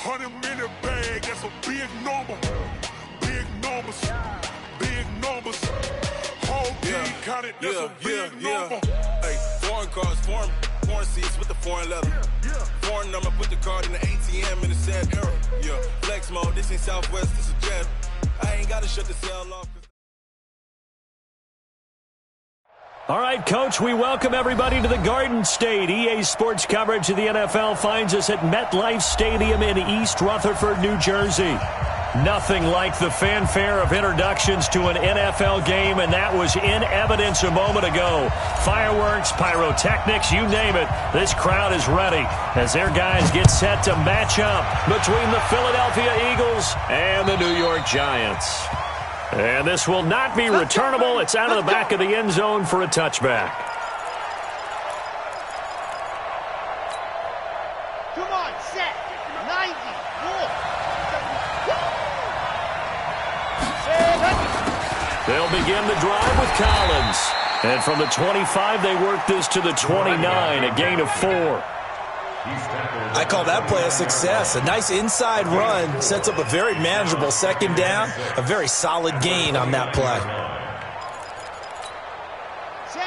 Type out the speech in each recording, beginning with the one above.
100-minute bag, that's a big number. Big numbers, big numbers. Whole team counted, that's a big number. Hey, foreign cars, foreign seats with the foreign leather. Foreign number, put the card in the ATM in the sad era. Yeah, flex mode, this ain't Southwest, this is jet. I ain't gotta shut the cell off. All right, Coach, we welcome everybody to the Garden State. EA Sports coverage of the NFL finds us at MetLife Stadium in East Rutherford, New Jersey. Nothing like the fanfare of introductions to an NFL game, and that was in evidence a moment ago. Fireworks, pyrotechnics, you name it. This crowd is ready as their guys get set to match up between the Philadelphia Eagles and the New York Giants. And this will not be returnable. It's out of the back of the end zone for a touchback. Come on, set. 90. They'll begin the drive with Collins. And from the 25, they work this to the 29, a gain of 4. I call that play a success. A nice inside run sets up a very manageable second down, a very solid gain on that play.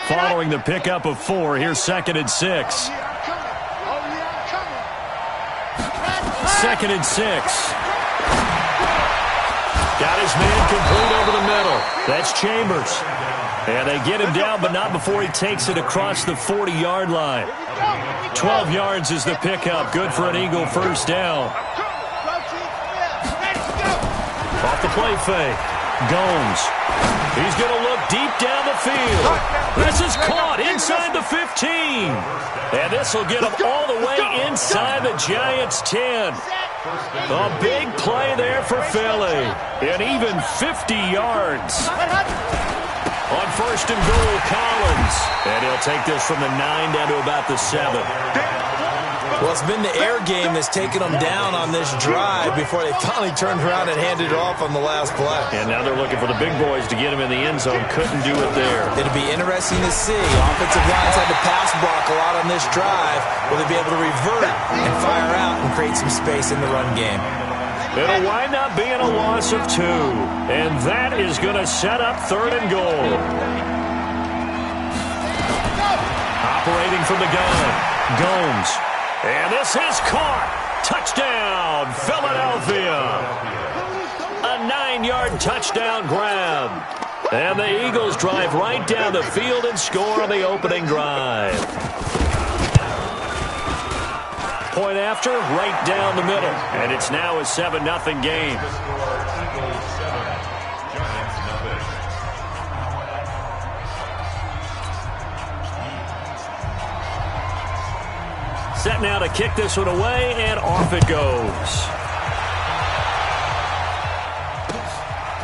Following the pickup of 4, here's 2nd and 6. 2nd and 6. Got his man complete over the middle. That's Chambers. And they get him down, but not before he takes it across the 40-yard line. 12 yards is the pickup. Good for an Eagle first down. Off the play fake. Gomes. He's going to look deep down the field. This is caught inside the 15. And this will get him all the way inside the Giants' 10. A big play there for Philly. And even 50 yards. On 1st and goal, Collins. And he'll take this from the 9 down to about the 7. Well, it's been the air game that's taken them down on this drive before they finally turned around and handed it off on the last play. And now they're looking for the big boys to get him in the end zone. Couldn't do it there. It'll be interesting to see. Offensive lines had to pass block a lot on this drive. Will they be able to revert and fire out and create some space in the run game? It'll wind up being a loss of 2. And that is going to set up 3rd and goal. Operating from the gun, Gomes. And this is caught. Touchdown, Philadelphia. A 9-yard touchdown grab. And the Eagles drive right down the field and score on the opening drive. Point after, right down the middle. And it's now a 7-0 game. Set now to kick this one away, and off it goes.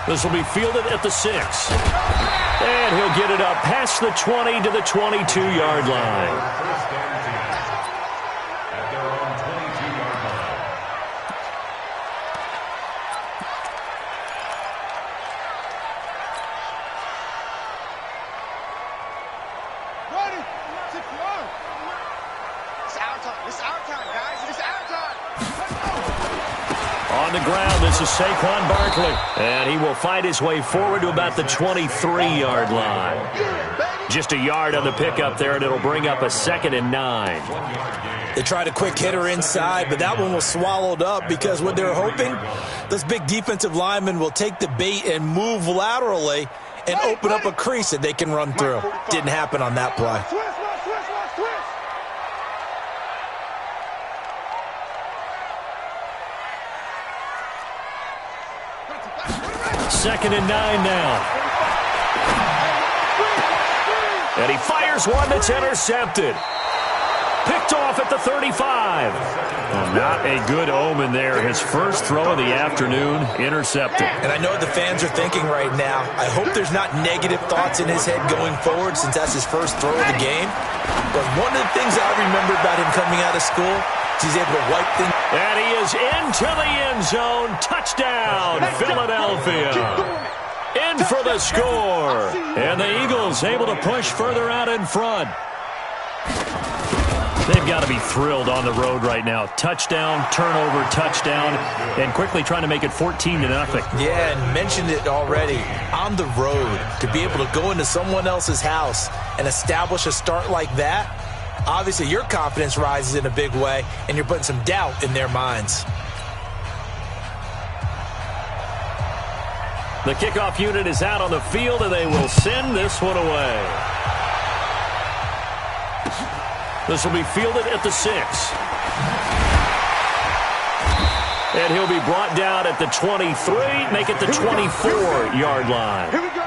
This will be fielded at the 6. And he'll get it up past the 20 to the 22-yard line. On the ground, this is Saquon Barkley. And he will fight his way forward to about the 23-yard line. Just a yard on the pickup there, and it'll bring up a 2nd and 9. They tried a quick hitter inside, but that one was swallowed up because what they're hoping, those big defensive linemen will take the bait and move laterally and open up a crease that they can run through. Didn't happen on that play. Second and 9 now. And he fires one that's intercepted. Picked off at the 35. Well, not a good omen there. His first throw of the afternoon, intercepted. And I know the fans are thinking right now, I hope there's not negative thoughts in his head going forward since that's his first throw of the game. But one of the things I remember about him coming out of school, he's able to wipe things. And he is into the end zone. Touchdown, Philadelphia. In for the score. And the Eagles able to push further out in front. They've got to be thrilled on the road right now. Touchdown, turnover, touchdown, and quickly trying to make it 14-0. Yeah, and mentioned it already. On the road, to be able to go into someone else's house and establish a start like that, obviously your confidence rises in a big way, and you're putting some doubt in their minds. The kickoff unit is out on the field, and they will send this one away. This will be fielded at the 6. And he'll be brought down at the 23, make it the 24-yard line. Here we go.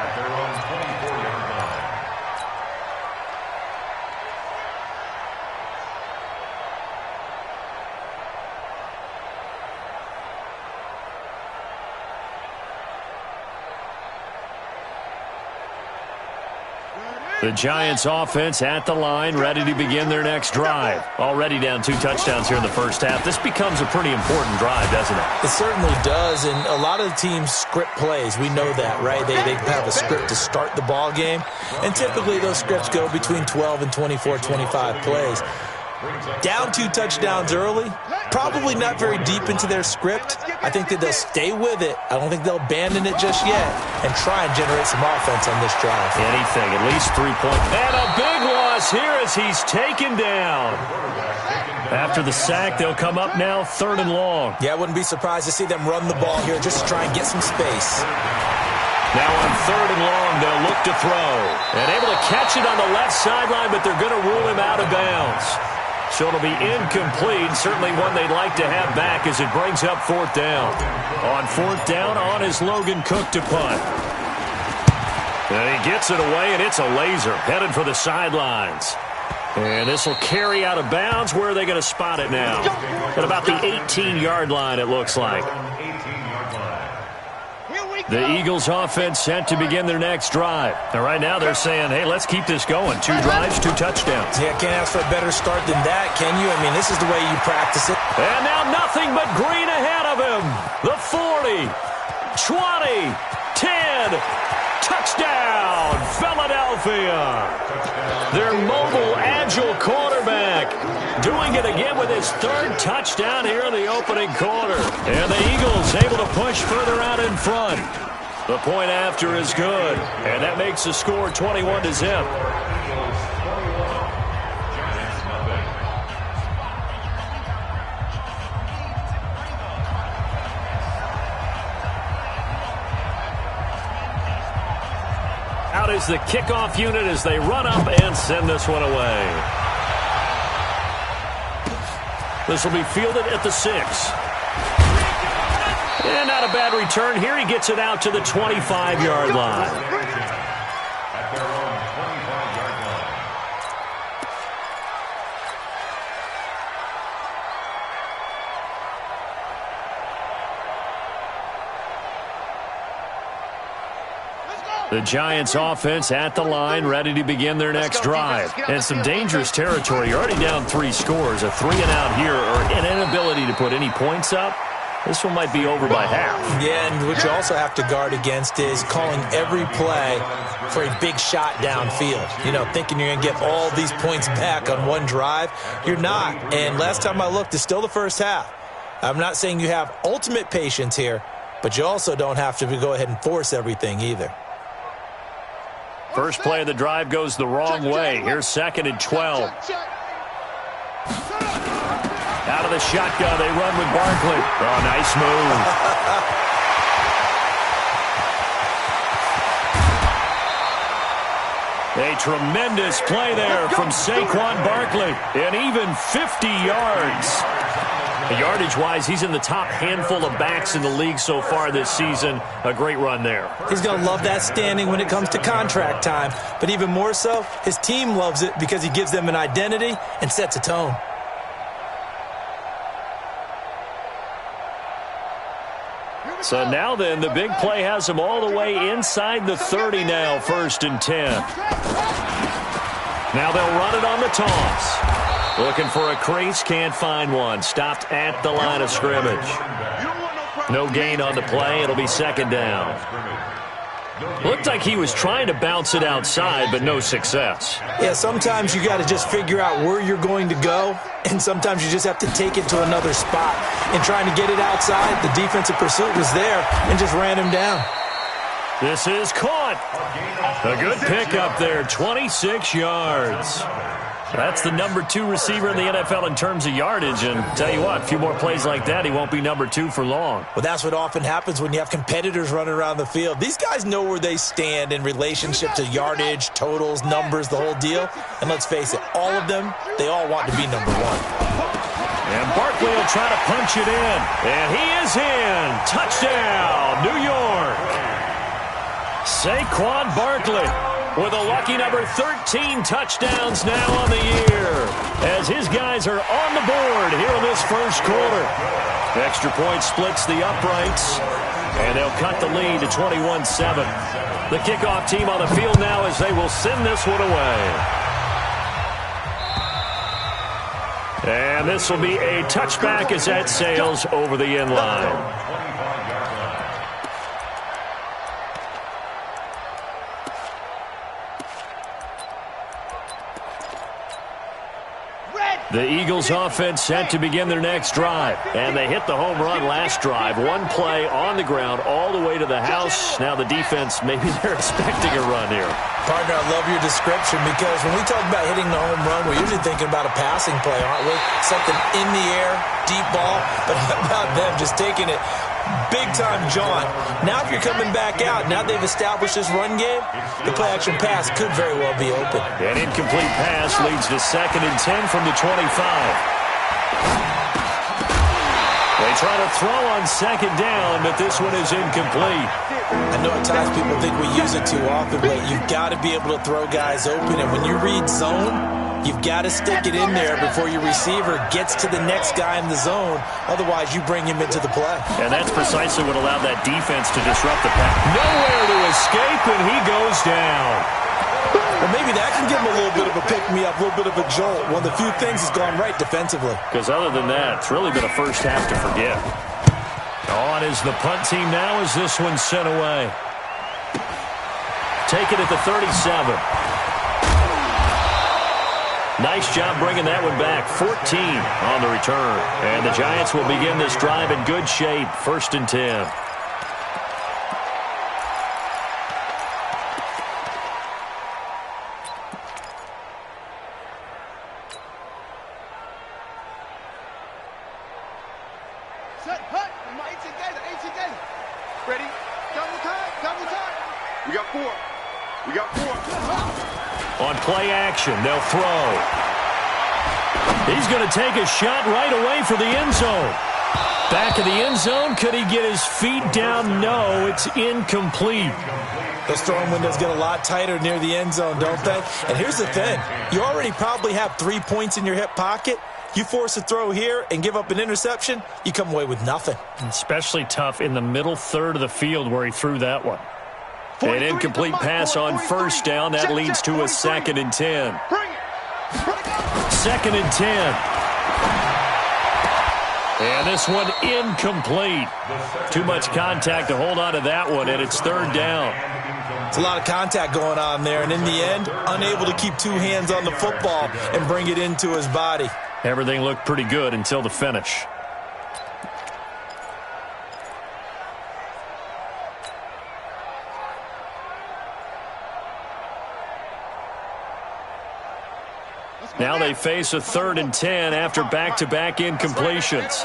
The Giants offense at the line, ready to begin their next drive. Already down 2 touchdowns here in the first half. This becomes a pretty important drive, doesn't it? It certainly does, and a lot of the teams script plays. We know that, right? They have a script to start the ball game, and typically those scripts go between 12 and 24, 25 plays. Down 2 touchdowns early, probably not very deep into their script. I think that they'll stay with it. I don't think they'll abandon it just yet and try and generate some offense on this drive. Anything, at least 3 points. And a big loss here as he's taken down. After the sack, they'll come up now 3rd and long. Yeah, I wouldn't be surprised to see them run the ball here just to try and get some space. Now on 3rd and long, they'll look to throw. And able to catch it on the left sideline, but they're going to rule him out of bounds. So it'll be incomplete, certainly one they'd like to have back as it brings up 4th down. On 4th down, on is Logan Cook to punt. And he gets it away, and it's a laser headed for the sidelines. And this will carry out of bounds. Where are they going to spot it now? At about the 18-yard line, it looks like. The Eagles offense set to begin their next drive. And right now they're saying, hey, let's keep this going. 2 drives, 2 touchdowns. Yeah, can't ask for a better start than that, can you? I mean, this is the way you practice it. And now nothing but green ahead of him. The 40, 20, 10, touchdown, Philadelphia. Their mobile, agile quarterback doing it again with his 3rd touchdown here in the opening quarter. And the Eagles able to push further out in front. The point after is good, and that makes the score 21-0. Out is the kickoff unit as they run up and send this one away. This will be fielded at the 6. And not a bad return here. He gets it out to the 25-yard line. The Giants offense at the line, ready to begin their next drive. And some dangerous territory. You're already down 3 scores. A 3-and-out here, or an inability to put any points up. This one might be over by half. Yeah, and what you also have to guard against is calling every play for a big shot downfield. You know, thinking you're going to get all these points back on one drive. You're not. And last time I looked, it's still the first half. I'm not saying you have ultimate patience here, but you also don't have to go ahead and force everything either. First play of the drive goes the wrong way. Here's 2nd and 12. Out of the shotgun, they run with Barkley. Oh, nice move. A tremendous play there from Saquon Barkley. And even 50 yards. Yardage-wise, he's in the top handful of backs in the league so far this season. A great run there. He's going to love that standing when it comes to contract time. But even more so, his team loves it because he gives them an identity and sets a tone. So now then, the big play has him all the way inside the 30 now, 1st and 10. Now they'll run it on the toss. Looking for a crease, can't find one. Stopped at the line of scrimmage. No gain on the play. It'll be 2nd down. Looked like he was trying to bounce it outside, but no success. Yeah, sometimes you got to just figure out where you're going to go, and sometimes you just have to take it to another spot. And trying to get it outside, the defensive pursuit was there and just ran him down. This is caught. A good pickup there, 26 yards. That's the number 2 receiver in the NFL in terms of yardage. And tell you what, a few more plays like that, he won't be number 2 for long. Well, that's what often happens when you have competitors running around the field. These guys know where they stand in relationship to yardage, totals, numbers, the whole deal. And let's face it, all of them, they all want to be number 1. And Barkley will try to punch it in. And he is in. Touchdown, New York. Saquon Barkley with a lucky number 13 touchdowns now on the year, as his guys are on the board here in this first quarter. Extra point splits the uprights, and they'll cut the lead to 21-7. The kickoff team on the field now as they will send this one away. And this will be a touchback as that sails over the end line. The Eagles offense set to begin their next drive. And they hit the home run last drive. One play on the ground all the way to the house. Now the defense, maybe they're expecting a run here. Partner, I love your description, because when we talk about hitting the home run, we're usually thinking about a passing play, aren't we? Something in the air, deep ball. But how about them just taking it big-time jaunt? Now if you're coming back out, now they've established this run game, the play-action pass could very well be open. An incomplete pass leads to 2nd and 10 from the 25. They try to throw on 2nd down, but this one is incomplete. I know at times people think we use it too often, but you've got to be able to throw guys open. And when you read zone, you've got to stick it in there before your receiver gets to the next guy in the zone. Otherwise, you bring him into the play. And that's precisely what allowed that defense to disrupt the pass. Nowhere to escape, and he goes down. Well, maybe that can give him a little bit of a pick-me-up, a little bit of a jolt. One of the few things has gone right defensively. Because other than that, it's really been a first half to forget. On is the punt team now as this one's sent away. Take it at the 37. Nice job bringing that one back. 14 on the return. And the Giants will begin this drive in good shape. 1st and 10. Set, hut. 18 Gator. Ready? Double time. We got 4. On play action, they'll throw. He's going to take a shot right away for the end zone. Back of the end zone. Could he get his feet down? No, it's incomplete. Those throwing windows get a lot tighter near the end zone, don't they? And here's the thing. You already probably have 3 points in your hip pocket. You force a throw here and give up an interception, you come away with nothing. Especially tough in the middle third of the field where he threw that one. An incomplete pass on 1st down. That leads to a 2nd and 10. 2nd and 10. And this one incomplete. Too much contact to hold on to that one, and it's 3rd down. It's a lot of contact going on there, and in the end, unable to keep 2 hands on the football and bring it into his body. Everything looked pretty good until the finish. Now they face a 3rd and 10 after back-to-back incompletions.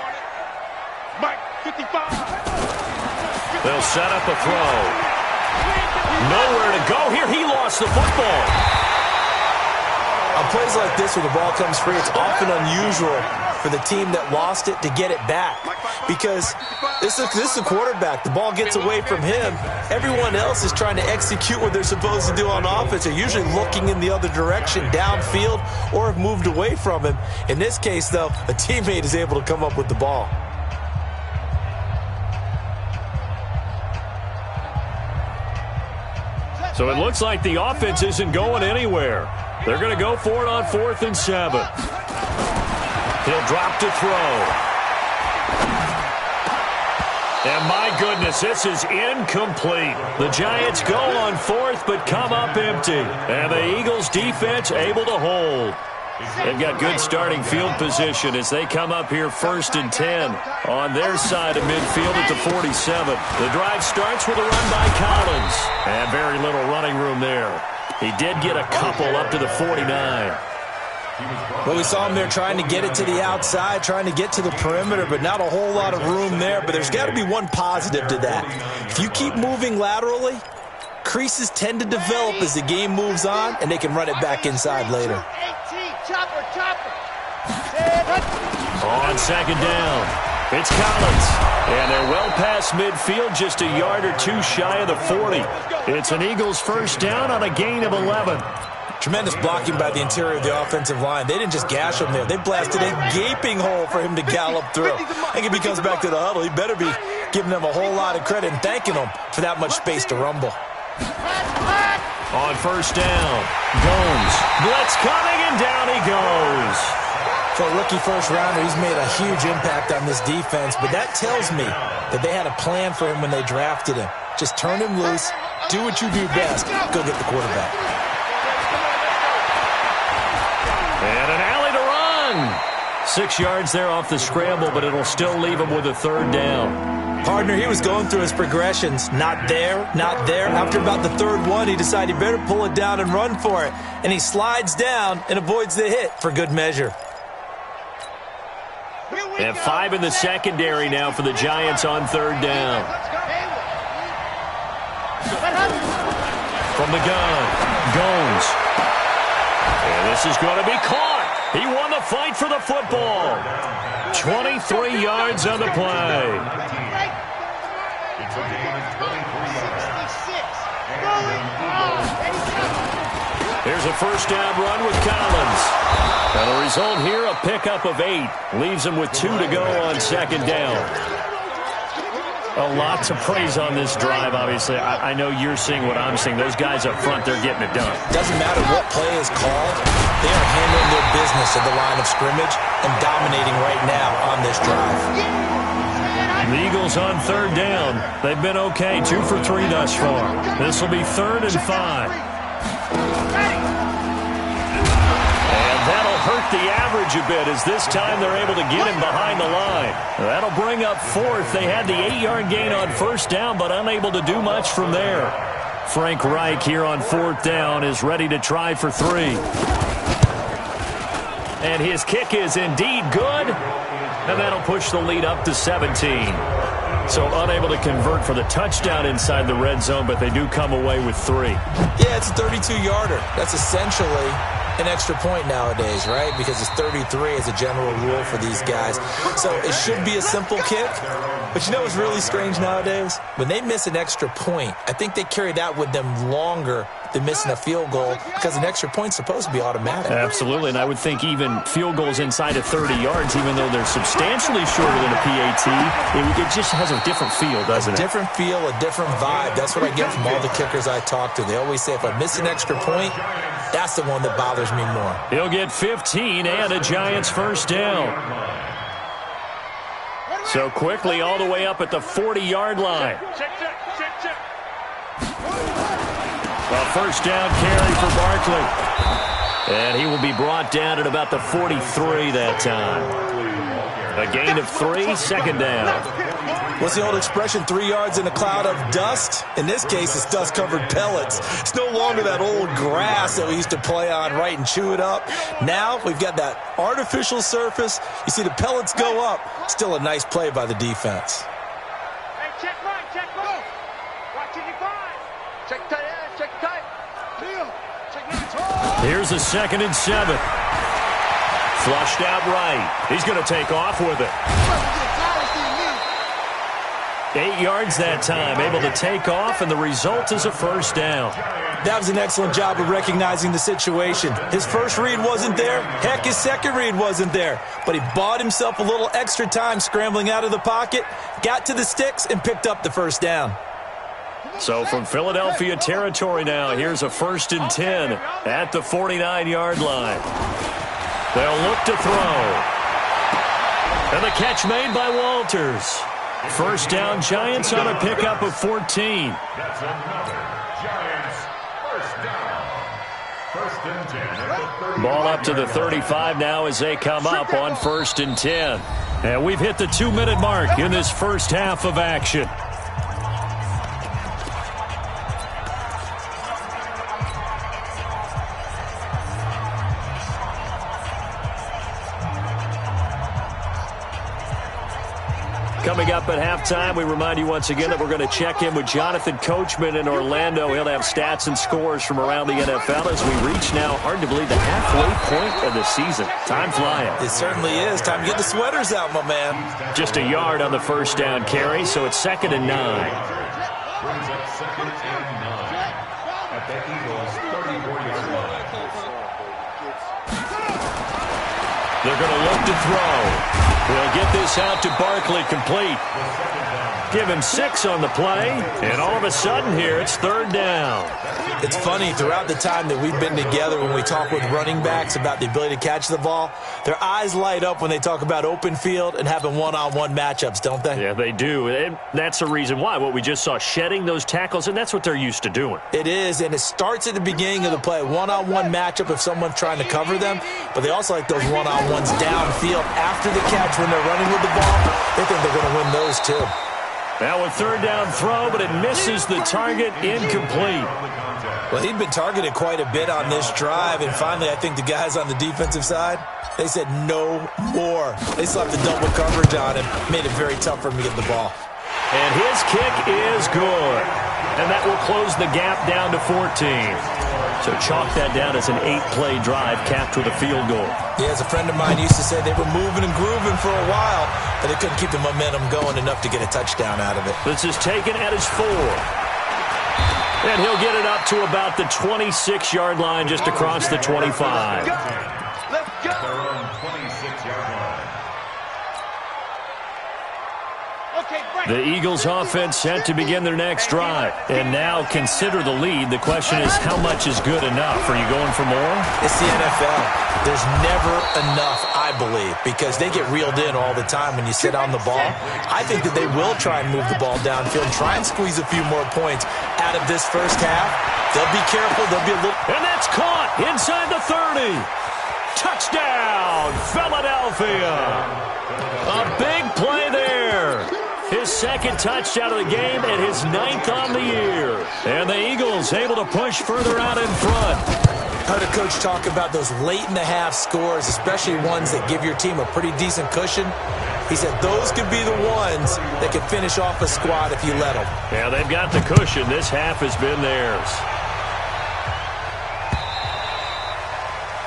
They'll set up a throw. Nowhere to go here. He lost the football. On plays like this, when the ball comes free, it's often unusual for the team that lost it to get it back. Because this is a quarterback. The ball gets away from him. Everyone else is trying to execute what they're supposed to do on offense. They're usually looking in the other direction, downfield, or have moved away from him. In this case, though, a teammate is able to come up with the ball. So it looks like the offense isn't going anywhere. They're going to go for it on 4th and 7. He'll drop to throw. And my goodness, this is incomplete. The Giants go on 4th, but come up empty. And the Eagles defense able to hold. They've got good starting field position as they come up here 1st and 10 on their side of midfield at the 47. The drive starts with a run by Collins. And very little running room there. He did get a couple up to the 49. Well, we saw him there trying to get it to the outside, trying to get to the perimeter, but not a whole lot of room there. But there's got to be one positive to that. If you keep moving laterally, creases tend to develop as the game moves on, and they can run it back inside later. On 2nd down, it's Collins. And they're well past midfield, just a yard or two shy of the 40. It's an Eagles 1st down on a gain of 11. Tremendous blocking by the interior of the offensive line. They didn't just gash him there. They blasted a gaping hole for him to gallop through. I think if he comes back to the huddle, he better be giving them a whole lot of credit and thanking them for that much space to rumble. On 1st down, Gomes. Blitz coming, and down he goes. For a rookie first-rounder, he's made a huge impact on this defense, but that tells me that they had a plan for him when they drafted him. Just turn him loose, do what you do best, go get the quarterback. And an alley to run. 6 yards there off the scramble, but it'll still leave him with a 3rd down. Partner, he was going through his progressions. Not there, not there. After about the 3rd one, he decided he better pull it down and run for it. And he slides down and avoids the hit for good measure. And 5 in the secondary now for the Giants on 3rd down. From the gun, Gomes. And this is going to be caught. He won the fight for the football. 23 yards on the play. Here's a 1st down run with Collins. And the result here, a pickup of 8. Leaves him with 2 to go on 2nd down. A lot to praise on this drive, obviously. I know you're seeing what I'm seeing. Those guys up front, they're getting it done. Doesn't matter what play is called. They are handling their business at the line of scrimmage and dominating right now on this drive. The Eagles on 3rd down. They've been okay, 2 for 3 thus far. This will be 3rd and 5. And that'll hurt the average a bit as this time they're able to get him behind the line. That'll bring up 4th. They had the 8-yard gain on 1st down, but unable to do much from there. Frank Reich here on 4th down is ready to try for 3. And his kick is indeed good. And that'll push the lead up to 17. So unable to convert for the touchdown inside the red zone, but they do come away with 3. Yeah, it's a 32-yarder. That's essentially an extra point nowadays, right? Because it's 33 as a general rule for these guys. So it should be a simple kick. But you know what's really strange nowadays? When they miss an extra point, I think they carry that with them longer than missing a field goal because an extra point's supposed to be automatic. Absolutely, and I would think even field goals inside of 30 yards, even though they're substantially shorter than a PAT, it just has a different feel, doesn't it? A different feel, a different vibe. That's what I get from all the kickers I talk to. They always say if I miss an extra point, that's the one that bothers me more. He'll get 15 and a Giants 1st down. So quickly all the way up at the 40-yard line. A 1st down carry for Barkley. And he will be brought down at about the 43 that time. A gain of 3, 2nd down. What's the old expression, 3 yards in a cloud of dust? In this case, it's dust-covered pellets. It's no longer that old grass that we used to play on, right, and chew it up. Now we've got that artificial surface. You see the pellets go up. Still a nice play by the defense. Hey, check right, check right. Watch it, you find. Check tight ass, check tight. Deal. Check right. Here's a 2nd and 7. Flushed out right. He's going to take off with it. 8 yards that time, able to take off, and the result is a 1st down. That was an excellent job of recognizing the situation. His first read wasn't there. Heck, his second read wasn't there. But he bought himself a little extra time scrambling out of the pocket, got to the sticks, and picked up the 1st down. So from Philadelphia territory now, here's a 1st and 10 at the 49-yard line. They'll look to throw. And the catch made by Walters. First down, Giants on a pickup of 14. That's another Giants first down. First and 10. Ball up to the 35 now as they come up on 1st and 10. And we've hit the 2-minute mark in this first half of action. Coming up at halftime, we remind you once again that we're going to check in with Jonathan Coachman in Orlando. He'll have stats and scores from around the NFL as we reach now, hard to believe, the halfway point of the season. Time flying. It certainly is. Time to get the sweaters out, my man. Just a yard on the first down carry, so it's 2nd and 9. Brings up 2nd and 9 at the Eagles' 34-yard line. They're going to look to throw. They'll get this out to Barkley, complete. Give him 6 on the play, and all of a sudden here, it's 3rd down. It's funny, throughout the time that we've been together, when we talk with running backs about the ability to catch the ball, their eyes light up when they talk about open field and having one-on-one matchups, don't they? Yeah, they do, and that's the reason why. What we just saw, shedding those tackles, and that's what they're used to doing. It is, and it starts at the beginning of the play. One-on-one matchup if someone's trying to cover them, but they also like those one-on-ones downfield after the catch when they're running with the ball. They think they're going to win those too. Now a 3rd down throw, but it misses the target, incomplete. Well, he'd been targeted quite a bit on this drive, and finally I think the guys on the defensive side, they said no more. They slapped the double coverage on him, made it very tough for him to get the ball. And his kick is good. And that will close the gap down to 14. So chalk that down as an 8-play drive capped with a field goal. Yeah, as a friend of mine used to say, they were moving and grooving for a while, but they couldn't keep the momentum going enough to get a touchdown out of it. This is taken at his 4. And he'll get it up to about the 26-yard line, just across the 25. Let's go. Their own 26-yard line. The Eagles offense set to begin their next drive. And now consider the lead. The question is, how much is good enough? Are you going for more? It's the NFL. There's never enough, I believe, because they get reeled in all the time when you sit on the ball. I think that they will try and move the ball downfield, try and squeeze a few more points out of this first half. They'll be careful. They'll be a little... And that's caught inside the 30. Touchdown, Philadelphia. A big play there. His 2nd touchdown of the game and his 9th on the year. And the Eagles able to push further out in front. Heard a coach talk about those late-in-the-half scores, especially ones that give your team a pretty decent cushion. He said those could be the ones that could finish off a squad if you let them. Yeah, they've got the cushion. This half has been theirs.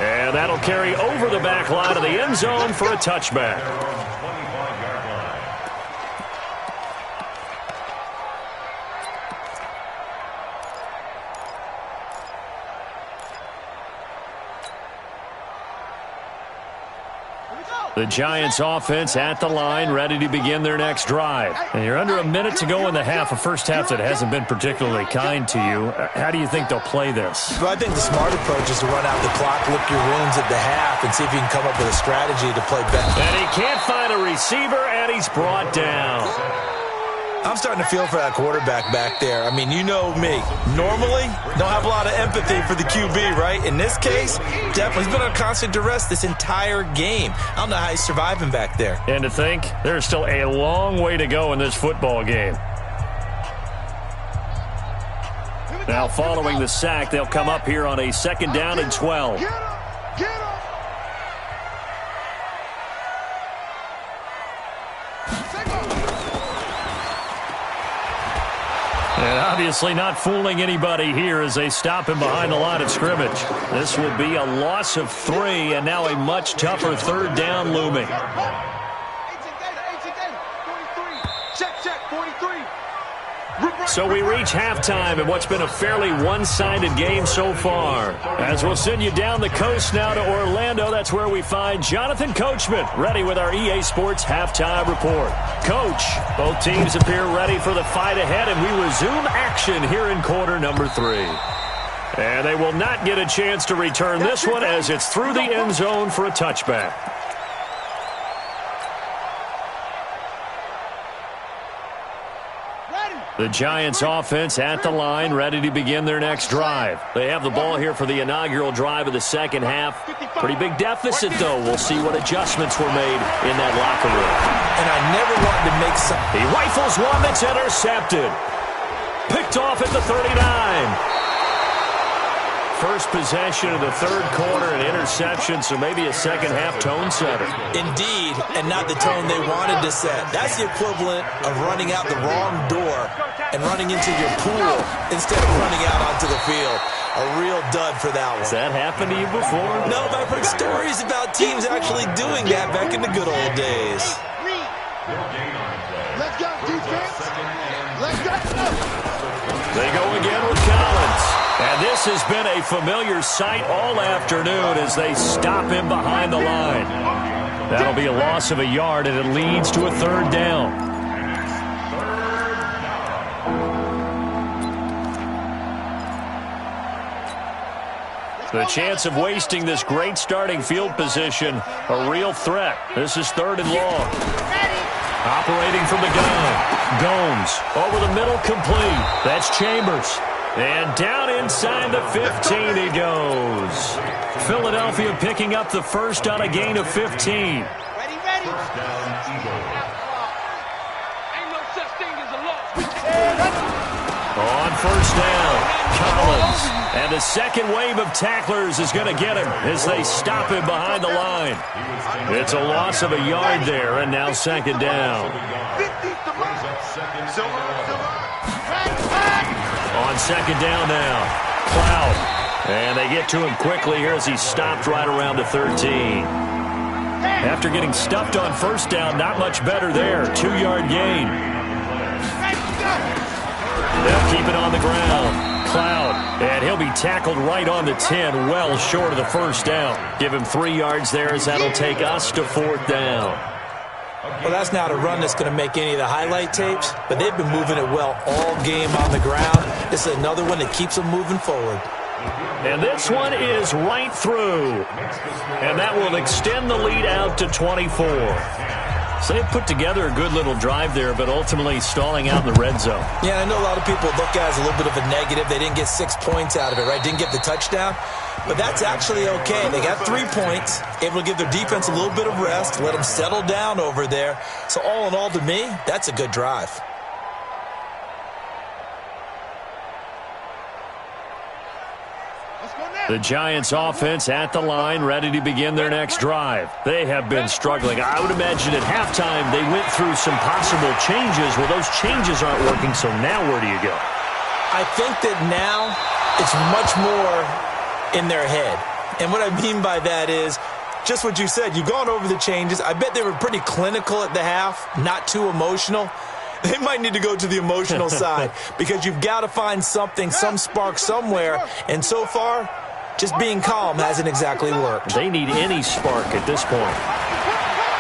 And that'll carry over the back line of the end zone for a touchback. The Giants offense at the line, ready to begin their next drive. And you're under a minute to go in the half, a first half that hasn't been particularly kind to you. How do you think they'll play this? Well, I think the smart approach is to run out the clock, lick your wounds at the half, and see if you can come up with a strategy to play better. And he can't find a receiver, and he's brought down. I'm starting to feel for that quarterback back there. I mean, you know me. Normally, don't have a lot of empathy for the QB, right? In this case, definitely. He's been on constant duress this entire game. I don't know how he's surviving back there. And to think, there's still a long way to go in this football game. Now, following the sack, they'll come up here on a 2nd down and 12. Get up! And obviously not fooling anybody here as they stop him behind the line of scrimmage. This will be a loss of 3, and now a much tougher 3rd down looming. Check, 43. So we reach halftime in what's been a fairly one-sided game so far. As we'll send you down the coast now to Orlando, that's where we find Jonathan Coachman, ready with our EA Sports Halftime Report. Coach, both teams appear ready for the fight ahead, and we resume action here in quarter number 3. And they will not get a chance to return this one as it's through the end zone for a touchback. The Giants offense at the line, ready to begin their next drive. They have the ball here for the inaugural drive of the second half. Pretty big deficit, though. We'll see what adjustments were made in that locker room. And I never wanted to make some... He rifles one that's intercepted. Picked off at the 39. First possession of the third quarter, an interception, so maybe a second-half tone setter. Indeed, and not the tone they wanted to set. That's the equivalent of running out the wrong door and running into your pool instead of running out onto the field. A real dud for that one. Has that happened to you before? No, but I've heard stories about teams actually doing that back in the good old days. Let's go, defense. Let's go. They go again with Collins. And this has been a familiar sight all afternoon as they stop him behind the line. That'll be a loss of a yard, and it leads to a third down. The chance of wasting this great starting field position, a real threat. This is third and long. Operating from the gun. Gomes over the middle, complete. That's Chambers. And down inside the 15 he goes. Philadelphia picking up the first on a gain of 15. Ready. First down, Eagles. Ain't no such thing as a loss. On first down, Collins. And a second wave of tacklers is going to get him as they stop him behind the line. It's a loss of a yard there, and now second down. On second down now, Cloud. And they get to him quickly here as he stopped right around the 13. After getting stuffed on first down, not much better there. 2-yard gain. They'll keep it on the ground. Cloud. And he'll be tackled right on the 10, well short of the first down. Give him 3 yards there as that'll take us to fourth down. Well, that's not a run that's going to make any of the highlight tapes, but they've been moving it well all game on the ground. This is another one that keeps them moving forward. And this one is right through. And that will extend the lead out to 24. So they put together a good little drive there, but ultimately stalling out in the red zone. Yeah, I know a lot of people look at it as a little bit of a negative. They didn't get 6 points out of it, right? Didn't get the touchdown. But that's actually okay. They got 3 points, able to give their defense a little bit of rest, let them settle down over there. So all in all, to me, that's a good drive. The Giants offense at the line, ready to begin their next drive. They have been struggling. I would imagine at halftime they went through some possible changes. Well, those changes aren't working, so now where do you go? I think that now it's much more in their head. And what I mean by that is just what you said. You've gone over the changes. I bet they were pretty clinical at the half, not too emotional. They might need to go to the emotional side because you've got to find something, some spark somewhere. And so far, just being calm hasn't exactly worked. They need any spark at this point.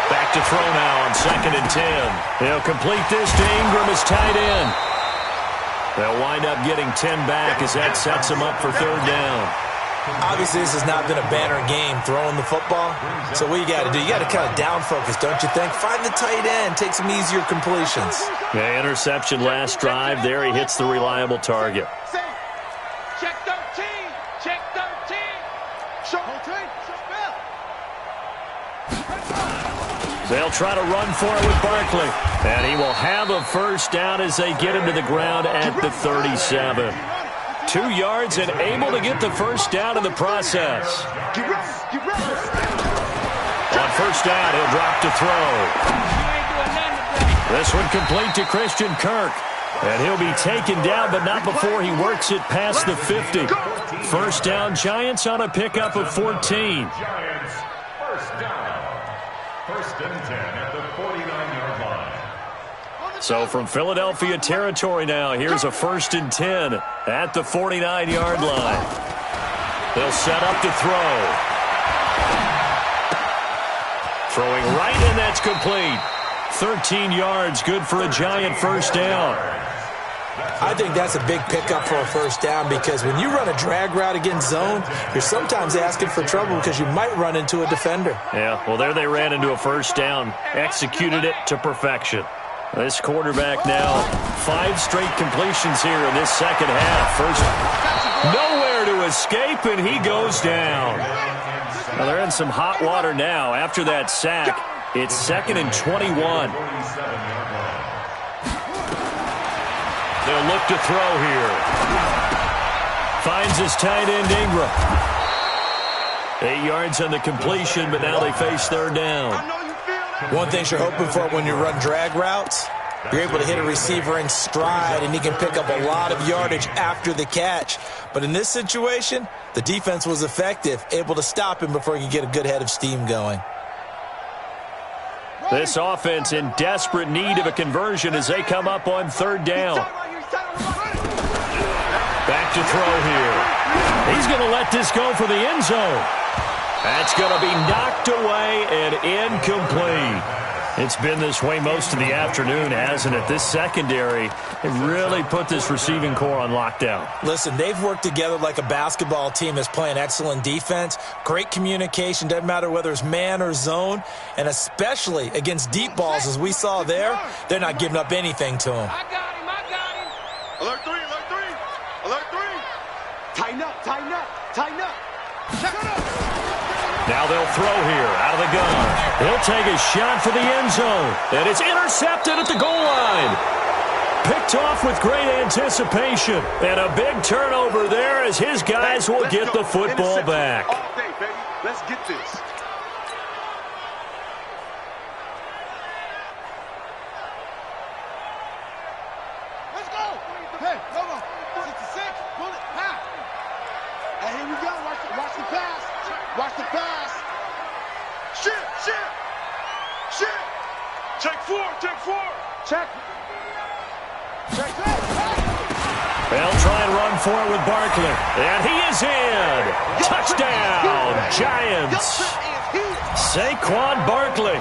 Back to throw now on 2nd and 10. They'll complete this to Ingram as tight end. They'll wind up getting 10 back as that sets them up for third down. Obviously, this has not been a banner game throwing the football. So what you got to do, you got to kind of down focus, don't you think? Find the tight end, take some easier completions. Yeah, interception last drive. There he hits the reliable target. Check 13. Check 13. Show 13. They'll try to run for it with Barkley. And he will have a first down as they get him to the ground at the 37. 2 yards and able to get the first down in the process. On first down, he'll drop to throw. This one complete to Christian Kirk. And he'll be taken down, but not before he works it past the 50. First down, Giants on a pickup of 14. Giants, first down. First and 10 at the 49-yard line. So from Philadelphia territory now, here's a 1st and 10 at the 49-yard line. They'll set up to throw. Throwing right, and that's complete. 13 yards, good for a Giant first down. I think that's a big pickup for a first down because when you run a drag route against zone, you're sometimes asking for trouble because you might run into a defender. Yeah, well, there they ran into a first down, executed it to perfection. This quarterback now, 5 straight completions here in this second half. First, nowhere to escape, and he goes down. Well, they're in some hot water now after that sack. It's 2nd and 21. They'll look to throw here. Finds his tight end, Ingram. 8 yards on the completion, but now they face 3rd down. One thing you're hoping for when you run drag routes, you're able to hit a receiver in stride, and he can pick up a lot of yardage after the catch. But in this situation, the defense was effective, able to stop him before he could get a good head of steam going. This offense in desperate need of a conversion as they come up on 3rd down. Back to throw here. He's going to let this go for the end zone. That's going to be knocked away and incomplete. It's been this way most of the afternoon, hasn't it? This secondary, it really put this receiving core on lockdown. Listen, they've worked together like a basketball team that's playing excellent defense. Great communication, doesn't matter whether it's man or zone. And especially against deep balls, as we saw there, they're not giving up anything to him. I got him. Alert 3, alert 3. Alert 3. Tighten up, tighten up, tighten up. Check it up. Now they'll throw here out of the gun. He'll take a shot for the end zone. And it's intercepted at the goal line. Picked off with great anticipation. And a big turnover there as his guys will get the football back. All day, baby. Let's get this. Let's go. Hey, come on. 66. Pull it. Ha. And here we go. Watch the pass. Watch the pass. Shit. Check 4. Check. They'll try and run for it with Barkley. And he is in. Touchdown, Giants. Saquon Barkley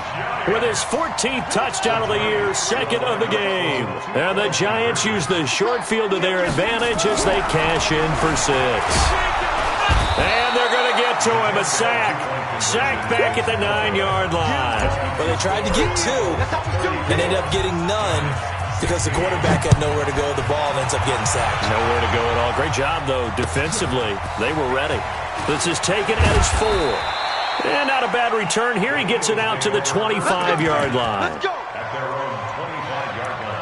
with his 14th touchdown of the year, 2nd of the game. And the Giants use the short field to their advantage as they cash in for 6. And they're going to get to him, a sack. Sack back at the 9-yard line. Well, they tried to get 2 and ended up getting none because the quarterback had nowhere to go with the ball and ends up getting sacked. Nowhere to go at all. Great job, though, defensively. They were ready. This is taken at his 4. And not a bad return here. He gets it out to the 25-yard line. At their own 25-yard line.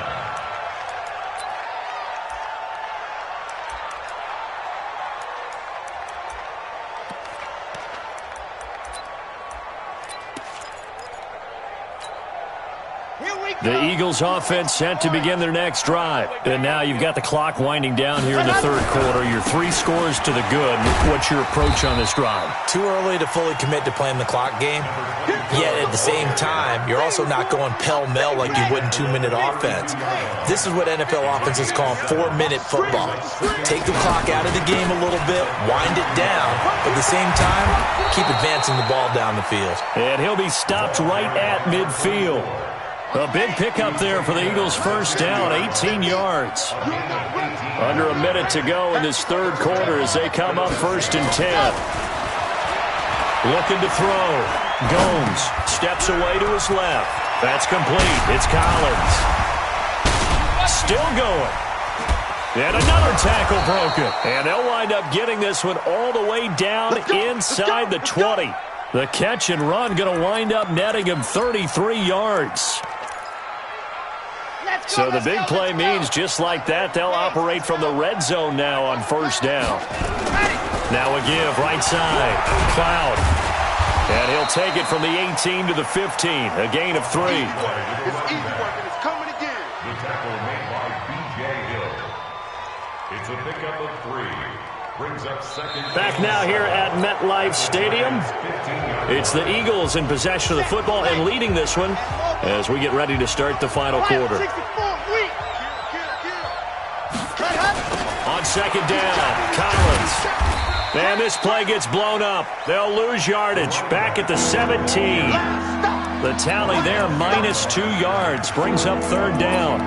The Eagles offense set to begin their next drive. And now you've got the clock winding down here in the 3rd quarter. Your 3 scores to the good. What's your approach on this drive? Too early to fully commit to playing the clock game. Yet at the same time, you're also not going pell-mell like you would in 2-minute offense. This is what NFL offenses call 4-minute football. Take the clock out of the game a little bit, wind it down, but at the same time, keep advancing the ball down the field. And he'll be stopped right at midfield. A big pickup there for the Eagles' first down, 18 yards. Under a minute to go in this 3rd quarter as they come up 1st and 10. Looking to throw. Gomes steps away to his left. That's complete. It's Collins. Still going. And another tackle broken. And they'll wind up getting this one all the way down inside the 20. The catch and run going to wind up netting him 33 yards. So the big play means just like that, they'll operate from the red zone now on 1st down. Now a give right side. Cloud. And he'll take it from the 18 to the 15. A gain of 3. It's easy work, and it's coming again. The tackle made by B.J. Hill. It's a pickup of 3. Brings up 2nd. Back now here at MetLife Stadium. It's the Eagles in possession of the football and leading this one as we get ready to start the final quarter. On 2nd down, Collins. And this play gets blown up. They'll lose yardage. Back at the 17. The tally there, -2 yards. Brings up 3rd down.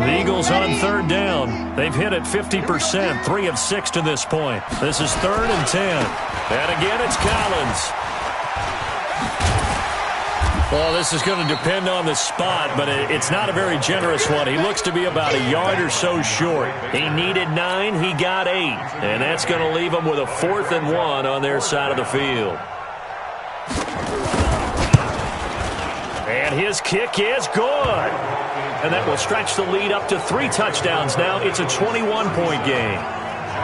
The Eagles on 3rd down. They've hit it 50%, 3 of 6 to this point. This is 3rd and 10. And again, it's Collins. Well, this is going to depend on the spot, but it's not a very generous one. He looks to be about a yard or so short. He needed 9, he got 8, and that's going to leave him with a 4th and 1 on their side of the field. And his kick is good. And that will stretch the lead up to 3 touchdowns now. It's a 21-point game.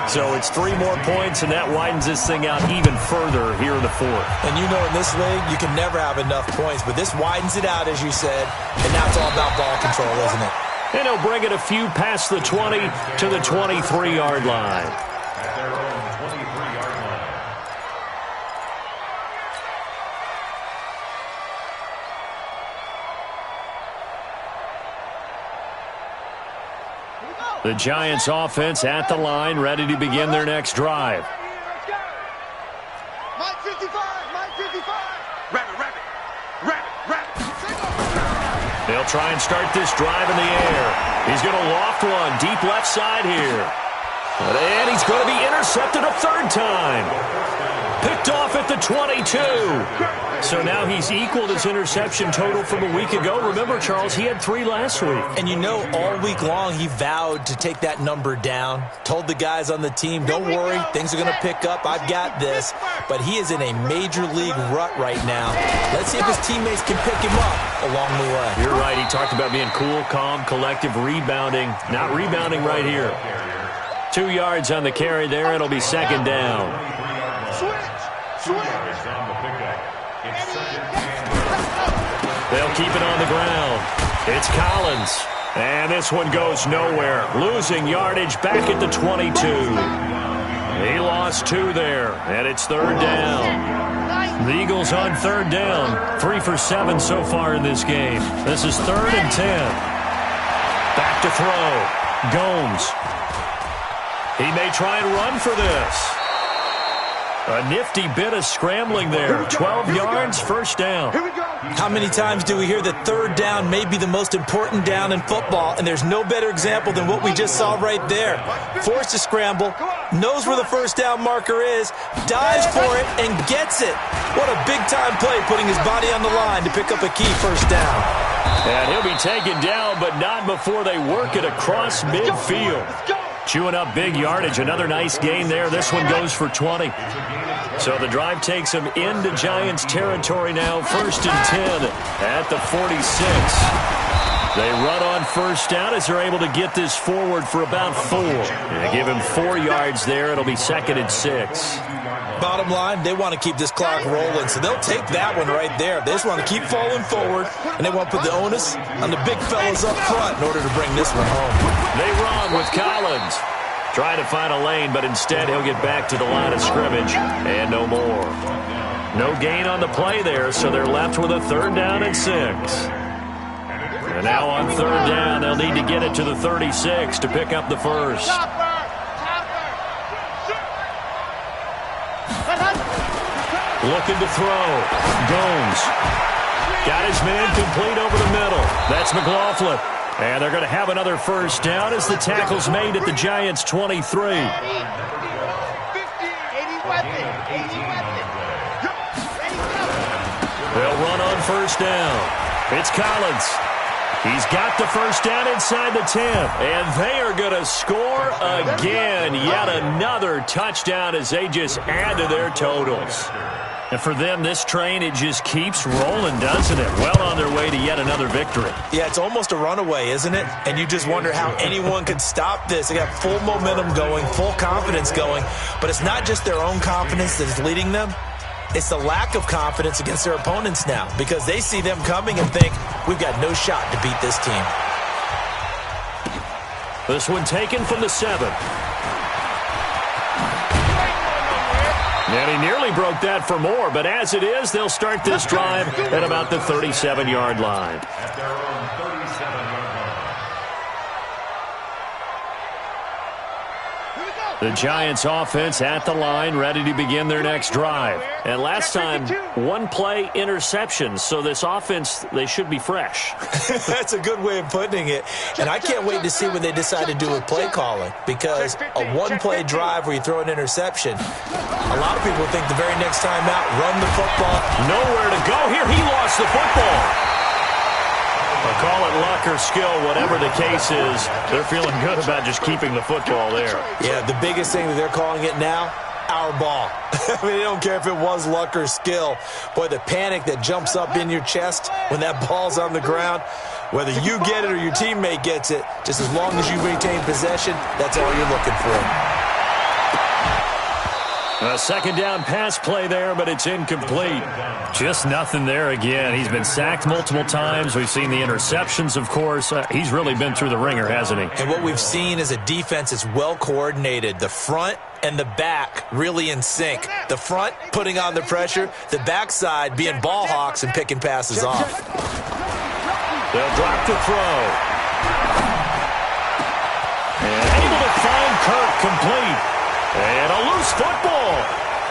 So it's 3 more points, and that widens this thing out even further here in the 4th. And you know in this league, you can never have enough points, but this widens it out, as you said, and now it's all about ball control, isn't it? And he'll bring it a few past the 20 to the 23-yard line. At their own 23-yard line. The Giants offense at the line, ready to begin their next drive. Mike 55, Mike 55. Rabbit. They'll try and start this drive in the air. He's going to loft one deep left side here. And he's going to be intercepted a 3rd time. Picked off at the 22. So now he's equaled his interception total from a week ago. Remember, Charles, he had 3 last week. And you know, all week long, he vowed to take that number down. Told the guys on the team, don't worry, things are going to pick up. I've got this. But he is in a major league rut right now. Let's see if his teammates can pick him up along the way. You're right. He talked about being cool, calm, collective, rebounding. Not rebounding right here. 2 yards on the carry there. It'll be 2nd down. They'll keep it on the ground. It's Collins. And this one goes nowhere. Losing yardage back at the 22. He lost 2 there. And it's 3rd down. The Eagles on 3rd down. 3 for 7 so far in this game. This is 3rd and 10. Back to throw. Gomes. He may try and run for this. A nifty bit of scrambling there. 12 yards, 1st down. How many times do we hear that 3rd down may be the most important down in football, and there's no better example than what we just saw right there. Forced to scramble, knows where the 1st down marker is, dives for it, and gets it. What a big-time play, putting his body on the line to pick up a key 1st down. And he'll be taken down, but not before they work it across midfield. Chewing up big yardage. Another nice gain there. This one goes for 20. So the drive takes him into Giants territory now. 1st and 10 at the 46. They run on 1st down as they're able to get this forward for about 4. They give him 4 yards there. It'll be 2nd and 6. Bottom line, they want to keep this clock rolling, so they'll take that one right there. They just want to keep falling forward, and they want to put the onus on the big fellas up front in order to bring this one home. They run with Collins. Trying to find a lane, but instead he'll get back to the line of scrimmage, and no more. No gain on the play there, so they're left with a 3rd down and 6. And now on 3rd down, they'll need to get it to the 36 to pick up the 1st. Looking to throw. Gomes. Got his man complete over the middle. That's McLaughlin. And they're going to have another 1st down as the tackle's made at the Giants' 23. They'll run on 1st down. It's Collins. He's got the 1st down inside the 10. And they are going to score again. Yet another touchdown as they just add to their totals. And for them, this train, it just keeps rolling, doesn't it? Well on their way to yet another victory. Yeah, it's almost a runaway, isn't it? And you just wonder how anyone could stop this. They got full momentum going, full confidence going. But it's not just their own confidence that is leading them. It's the lack of confidence against their opponents now, because they see them coming and think, we've got no shot to beat this team. This one taken from the 7. And he nearly broke that for more, but as it is, they'll start this drive at about the 37-yard line. At their own 37-yard line. Here we go. The Giants offense at the line, ready to begin their next drive. And last time, one-play interception. So this offense, they should be fresh. That's a good way of putting it. And I can't wait to see what they decide to do with play calling. Because a one-play drive where you throw an interception, a lot of people think the very next time out, run the football. Nowhere to go here. He lost the football. But call it luck or skill, whatever the case is, they're feeling good about just keeping the football there. Yeah, the biggest thing that they're calling it now, our ball. I mean, they don't care if it was luck or skill. Boy, the panic that jumps up in your chest when that ball's on the ground, whether you get it or your teammate gets it, just as long as you retain possession, that's all you're looking for. A second down pass play there, but it's incomplete. Just nothing there again. He's been sacked multiple times. We've seen the interceptions, of course. He's really been through the ringer, hasn't he? And what we've seen is a defense that's well coordinated. The front and the back really in sync. The front putting on the pressure, the backside being ball hawks and picking passes off. They'll drop to throw. And able to find Kirk complete. And a loose football.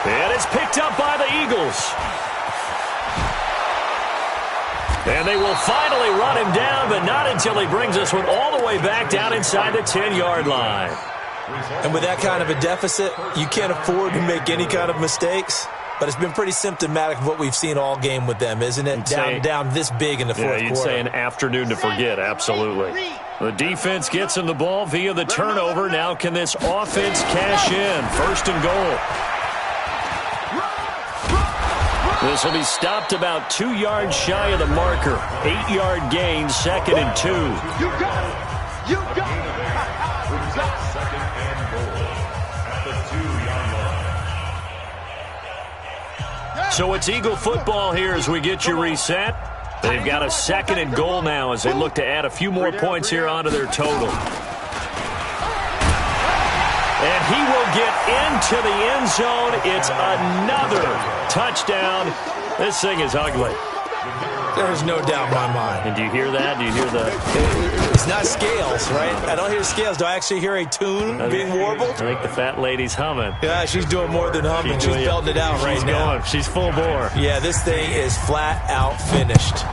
And it's picked up by the Eagles. And they will finally run him down, but not until he brings this one all the way back down inside the 10-yard line. And with that kind of a deficit, you can't afford to make any kind of mistakes. But it's been pretty symptomatic of what we've seen all game with them, isn't it? Down this big in the fourth quarter. Yeah, you'd say an afternoon to forget, absolutely. The defense gets him the ball via the turnover. Now can this offense cash in? First and goal. This will be stopped about 2 yards shy of the marker. 8-yard gain, 2nd and 2. You got it. You got it. Second and goal at the 2-yard line. So it's Eagle football here as we get you reset. They've got a 2nd and goal now as they look to add a few more points here onto their total. And he will get into the end zone. It's another touchdown. This thing is ugly. There is no doubt in my mind. And do you hear that? Do you hear the... It's not scales, right? I don't hear scales. Do I actually hear a tune being warbled? I think the fat lady's humming. Yeah, she's doing more than humming. She's belting it out right now. She's full bore. Yeah, this thing is flat out finished.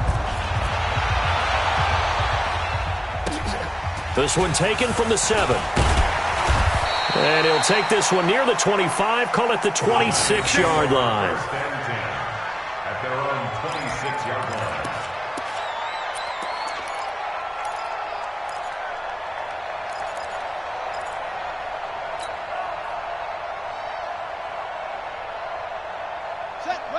This one taken from the 7. And he'll take this one near the 25, call it the 26-yard line. At their own 26-yard line.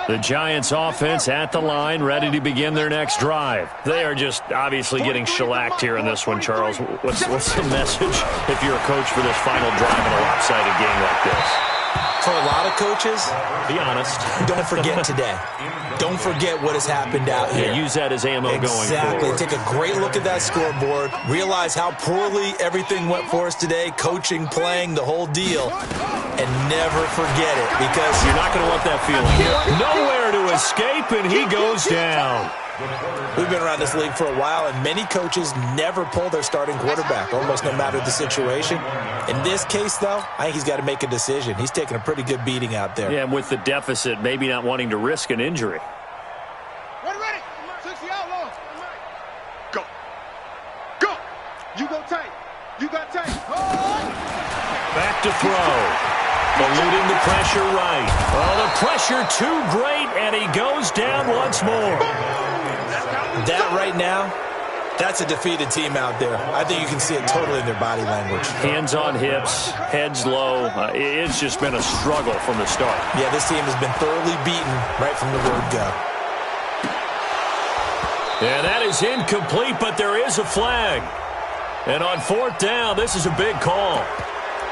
The Giants offense at the line, ready to begin their next drive. They are just obviously getting shellacked here in this one, Charles. What's the message if you're a coach for this final drive in a lopsided game like this? For a lot of coaches, be honest, don't forget today. Don't forget what has happened out here. Yeah, use that as ammo going forward. Exactly. Take a great look at that scoreboard. Realize how poorly everything went for us today. Coaching, playing, the whole deal. And never forget it, because you're not going to want that feeling. Nowhere to escape, and he goes down. We've been around this league for a while, and many coaches never pull their starting quarterback, almost no matter the situation. In this case, though, I think he's got to make a decision. He's taking a pretty good beating out there. Yeah, and with the deficit, maybe not wanting to risk an injury. Ready. 60 outlaw. Go. Go. You go tight. You got tight. Back to throw. Eluding the pressure right. Oh, the pressure too great, and he goes down once more. That right now, that's a defeated team out there. I think you can see it totally in their body language. Hands on hips, heads low. It's just been a struggle from the start. Yeah, this team has been thoroughly beaten right from the word go. Yeah, that is incomplete, but there is a flag. And on 4th down, this is a big call.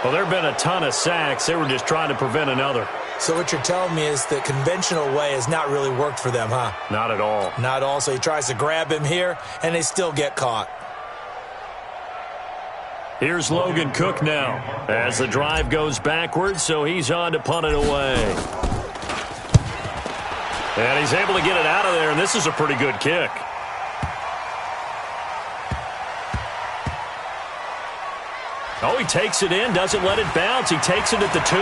Well, there have been a ton of sacks. They were just trying to prevent another. So what you're telling me is the conventional way has not really worked for them, huh? Not at all. Not at all. So he tries to grab him here, and they still get caught. Here's Logan Cook now as the drive goes backwards, so he's on to punt it away. And he's able to get it out of there, and this is a pretty good kick. Oh, he takes it in, doesn't let it bounce. He takes it at the 2.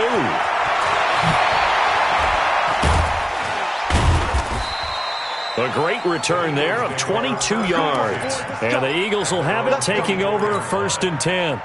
A great return there of 22 yards. And the Eagles will have it, taking over 1st and 10.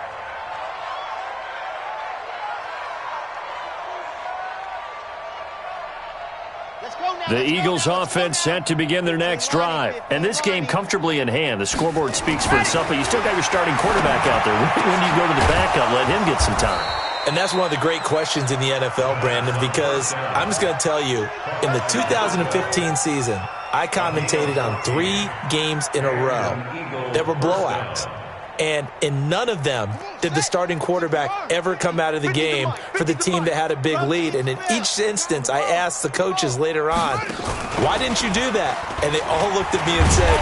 The Eagles offense set to begin their next drive. And this game comfortably in hand. The scoreboard speaks for itself, but you still got your starting quarterback out there. When do you go to the backup, let him get some time? And that's one of the great questions in the NFL, Brandon, because I'm just going to tell you, in the 2015 season, I commentated on 3 games in a row that were blowouts. And in none of them did the starting quarterback ever come out of the game for the team that had a big lead. And in each instance, I asked the coaches later on, why didn't you do that? And they all looked at me and said,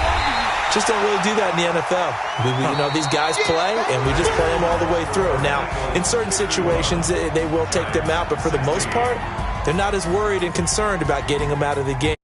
just don't really do that in the NFL. These guys play, and we just play them all the way through. Now, in certain situations, they will take them out. But for the most part, they're not as worried and concerned about getting them out of the game.